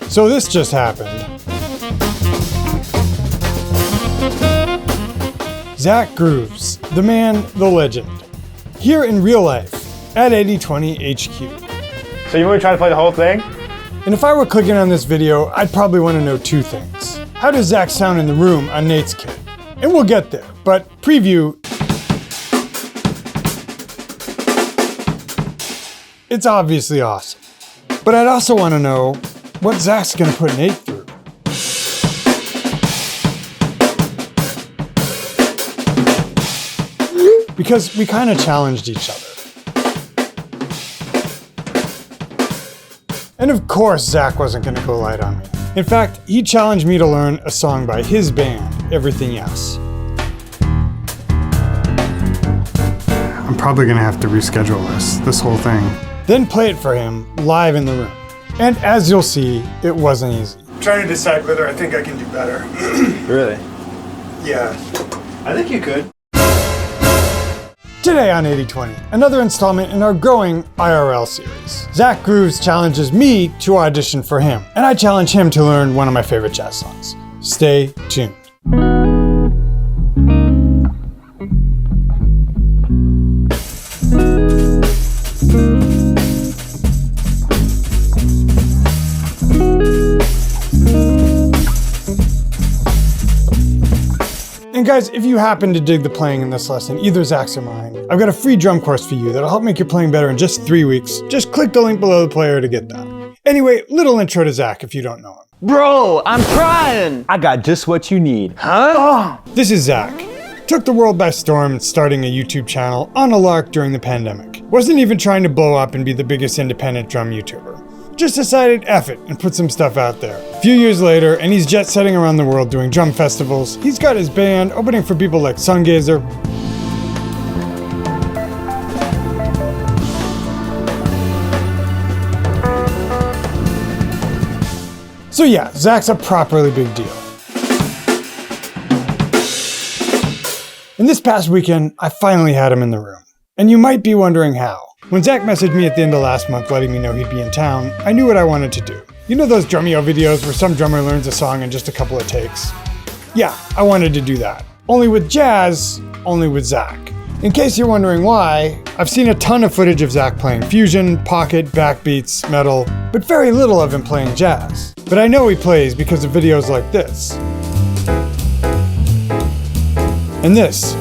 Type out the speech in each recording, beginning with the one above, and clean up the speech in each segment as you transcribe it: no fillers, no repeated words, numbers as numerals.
So this just happened. ZackGrooves, the man, the legend. Here in real life, at 8020 HQ. So you want to try to play the whole thing? And if I were clicking on this video, I'd probably want to know two things. How does Zack sound in the room on Nate's kit? And we'll get there, but preview. It's obviously awesome. But I'd also want to know what Zack's gonna put Nate through. Because we kind of challenged each other. And of course, Zack wasn't gonna go light on me. In fact, he challenged me to learn a song by his band, Everything Yes. I'm probably gonna have to reschedule this whole thing. Then play it for him live in the room. And as you'll see, it wasn't easy. I'm trying to decide whether I think I can do better. Really? Yeah. I think you could. Today on 8020, another installment in our growing IRL series. ZackGrooves challenges me to audition for him, and I challenge him to learn one of my favorite jazz songs. Stay tuned. And guys, if you happen to dig the playing in this lesson, either Zack's or mine, I've got a free drum course for you that'll help make your playing better in just 3 weeks. Just click the link below the player to get that. Anyway, little intro to Zack if you don't know him. Bro, I'm trying! I got just what you need. Huh? This is Zack. Took the world by storm starting a YouTube channel on a lark during the pandemic. Wasn't even trying to blow up and be the biggest independent drum YouTuber. Just decided F it and put some stuff out there. A few years later, and he's jet setting around the world doing drum festivals. He's got his band opening for people like Sungazer. So yeah, Zack's a properly big deal. And this past weekend, I finally had him in the room. And you might be wondering how. When Zack messaged me at the end of last month letting me know he'd be in town, I knew what I wanted to do. You know those Drumeo videos where some drummer learns a song in just a couple of takes? Yeah, I wanted to do that. Only with jazz, only with Zack. In case you're wondering why, I've seen a ton of footage of Zack playing fusion, pocket, backbeats, metal, but very little of him playing jazz. But I know he plays because of videos like this. And this.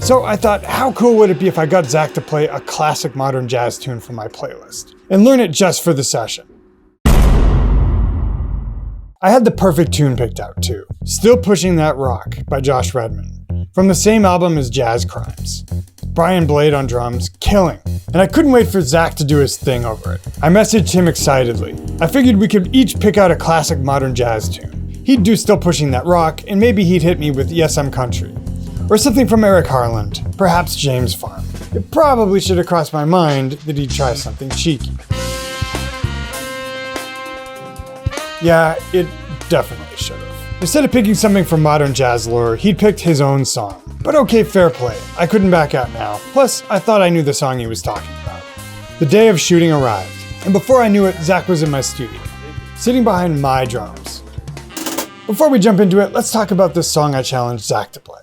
So I thought, how cool would it be if I got Zack to play a classic modern jazz tune from my playlist and learn it just for the session? I had the perfect tune picked out too. Still Pushing That Rock by Josh Redman, from the same album as Jazz Crimes. Brian Blade on drums, killing. And I couldn't wait for Zack to do his thing over it. I messaged him excitedly. I figured we could each pick out a classic modern jazz tune. He'd do Still Pushing That Rock, and maybe he'd hit me with Yes, I'm Country. Or something from Eric Harland, perhaps James Farm. It probably should have crossed my mind that he'd try something cheeky. Yeah, it definitely should have. Instead of picking something from modern jazz lore, he'd picked his own song. But okay, fair play. I couldn't back out now. Plus, I thought I knew the song he was talking about. The day of shooting arrived, and before I knew it, Zack was in my studio, sitting behind my drums. Before we jump into it, let's talk about this song I challenged Zack to play.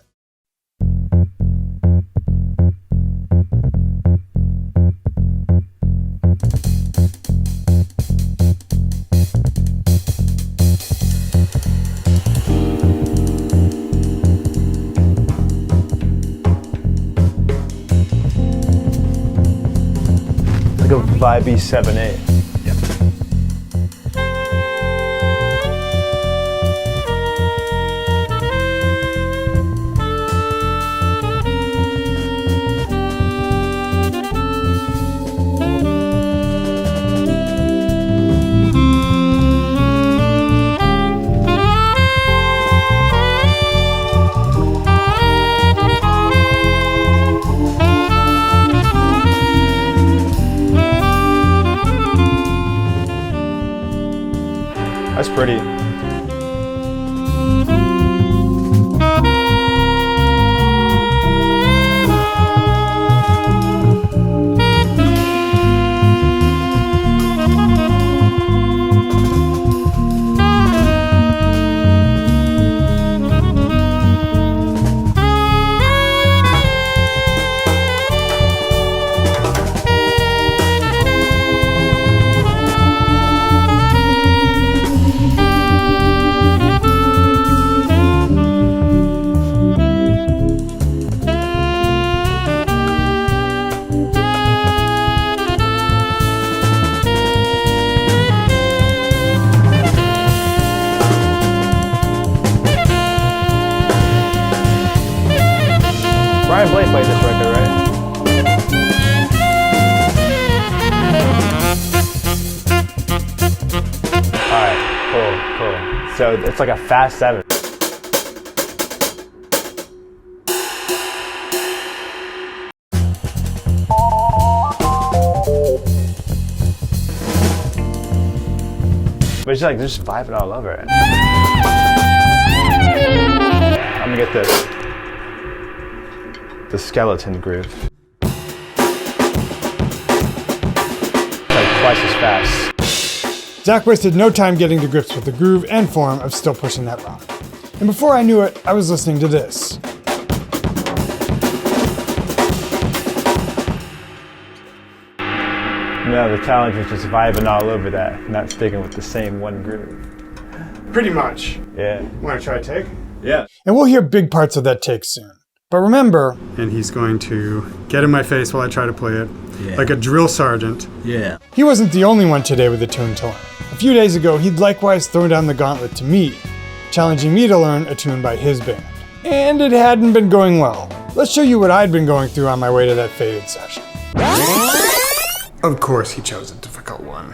Like a vibey 7/8. That's pretty. definitely played this record, right? Alright, cool. So it's like a fast 7. But it's like, they're just vibing all over it. I'm gonna get the skeleton groove. Like twice as fast. Zack wasted no time getting to grips with the groove and form of Still Pushing That Rock. And before I knew it, I was listening to this. No, the challenge was just vibing all over that, not sticking with the same one groove. Pretty much. Yeah. Want to try a take? Yeah. And we'll hear big parts of that take soon. But remember... And he's going to get in my face while I try to play it. Yeah. Like a drill sergeant. Yeah. He wasn't the only one today with a tune to learn. A few days ago, he'd likewise thrown down the gauntlet to me, challenging me to learn a tune by his band. And it hadn't been going well. Let's show you what I'd been going through on my way to that faded session. Of course, he chose a difficult one.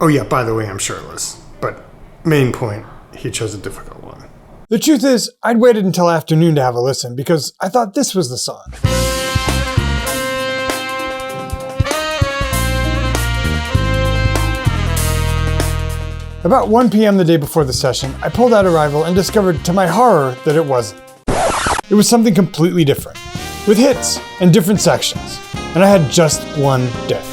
Oh yeah, by the way, I'm shirtless. But main point, he chose a difficult one. The truth is, I'd waited until afternoon to have a listen because I thought this was the song. About 1 p.m. the day before the session, I pulled out Arrival and discovered to my horror that it wasn't. It was something completely different, with hits and different sections, and I had just one diff.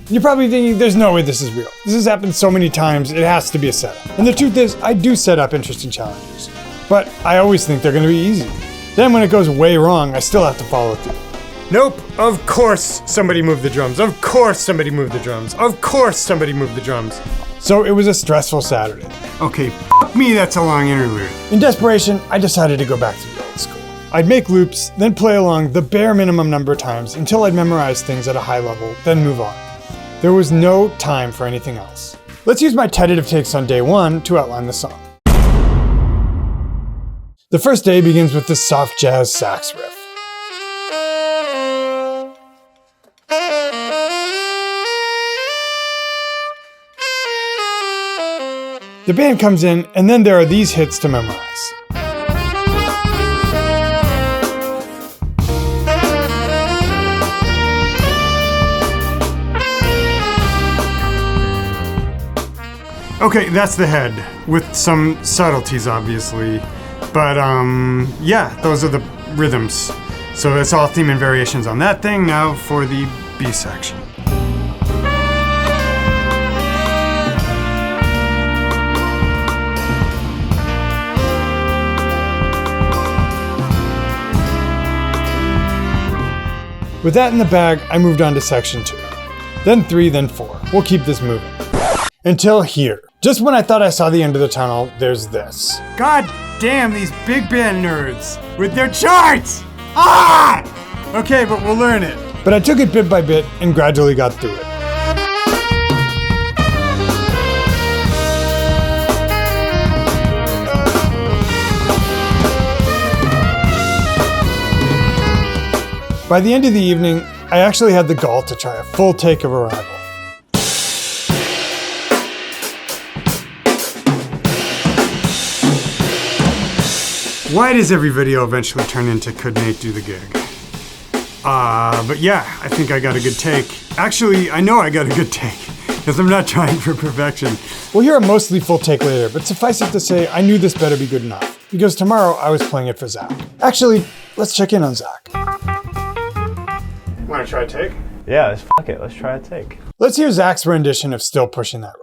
You're probably thinking, there's no way this is real. This has happened so many times, it has to be a setup. And the truth is, I do set up interesting challenges, but I always think they're gonna be easy. Then when it goes way wrong, I still have to follow through. Nope, of course somebody moved the drums. Of course somebody moved the drums. Of course somebody moved the drums. So it was a stressful Saturday. Okay, f*** me, that's a long interlude. In desperation, I decided to go back to the old school. I'd make loops, then play along the bare minimum number of times until I'd memorize things at a high level, then move on. There was no time for anything else. Let's use my tentative takes on day 1 to outline the song. The first day begins with this soft jazz sax riff. The band comes in, and then there are these hits to memorize. Okay, that's the head, with some subtleties obviously, but yeah, those are the rhythms. So it's all theme and variations on that thing. Now for the B section. With that in the bag, I moved on to section 2. Then 3, then 4. We'll keep this moving. Until here. Just when I thought I saw the end of the tunnel, there's this. God damn these big band nerds with their charts! Ah! Okay, but we'll learn it. But I took it bit by bit and gradually got through it. By the end of the evening, I actually had the gall to try a full take of Arrival. Why does every video eventually turn into could Nate do the gig? But yeah, I think I got a good take. Actually, I know I got a good take, because I'm not trying for perfection. We'll hear a mostly full take later, but suffice it to say, I knew this better be good enough, because tomorrow I was playing it for Zack. Actually, let's check in on Zack. Want to try a take? Yeah, let's try a take. Let's hear Zack's rendition of Still Pushing That Rock.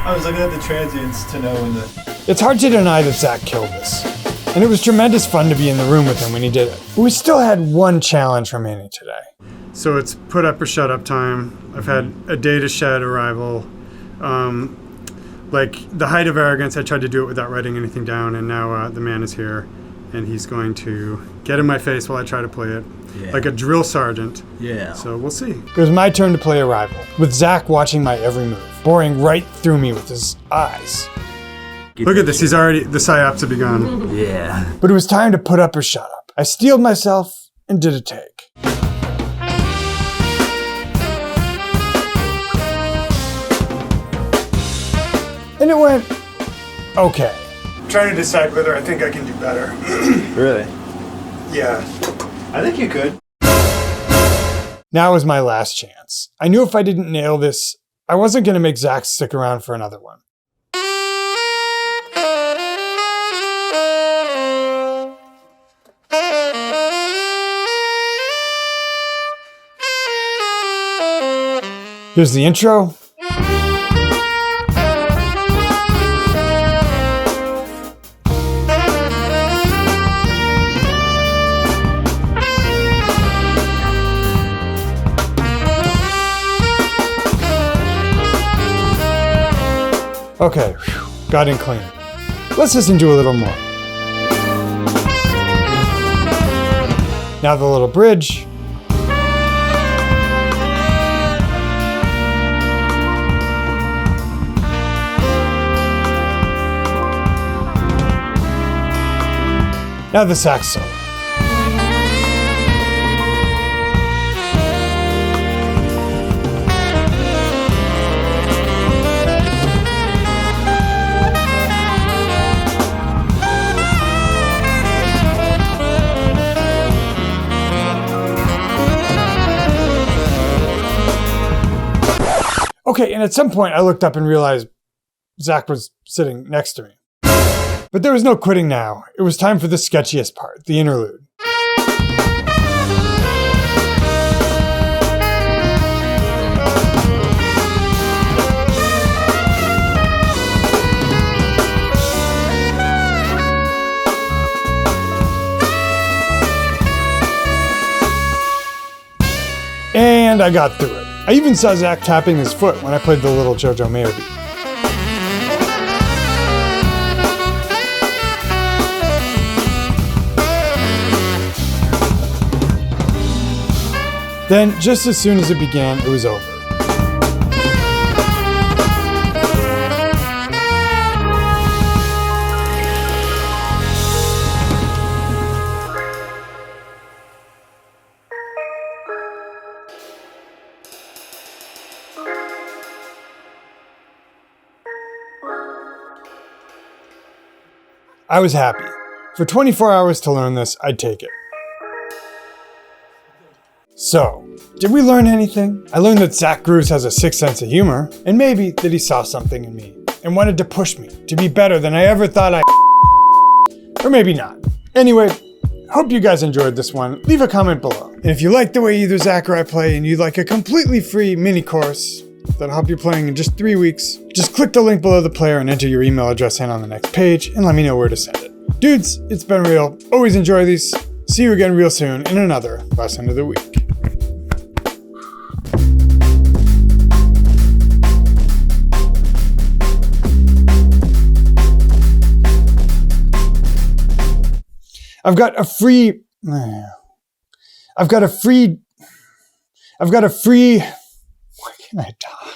I was looking at the transients to know when the... It's hard to deny that Zack killed this, and it was tremendous fun to be in the room with him when he did it. But we still had one challenge remaining today. So it's put up or shut up time. I've had a day to shed arrival. Like the height of arrogance, I tried to do it without writing anything down, and now the man is here, and he's going to get in my face while I try to play it. Yeah. Like a drill sergeant. Yeah. So we'll see. It was my turn to play Arrival, with Zack watching my every move, boring right through me with his eyes. Look at this, he's already, the psyops have begun. Yeah. But it was time to put up or shut up. I steeled myself and did a take. And it went okay. I'm trying to decide whether I think I can do better. Really? Yeah. I think you could. Now was my last chance. I knew if I didn't nail this, I wasn't going to make Zack stick around for another one. Here's the intro. Okay, got in clean. Let's listen to a little more. Now the little bridge. Now the sax solo. Okay, and at some point I looked up and realized Zack was sitting next to me. But there was no quitting now. It was time for the sketchiest part, the interlude. And I got through it. I even saw Zack tapping his foot when I played the little Jojo Mayo beat. Then, just as soon as it began, it was over. I was happy. For 24 hours to learn this, I'd take it. So, did we learn anything? I learned that ZackGrooves has a sixth sense of humor, and maybe that he saw something in me, and wanted to push me to be better than I ever thought I or maybe not. Anyway, hope you guys enjoyed this one. Leave a comment below. And if you like the way either Zack or I play, and you'd like a completely free mini course that'll help you playing in just 3 weeks, just click the link below the player and enter your email address in on the next page, and let me know where to send it. Dudes, it's been real. Always enjoy these. See you again real soon in another lesson of the week. I've got a free, why can't I talk?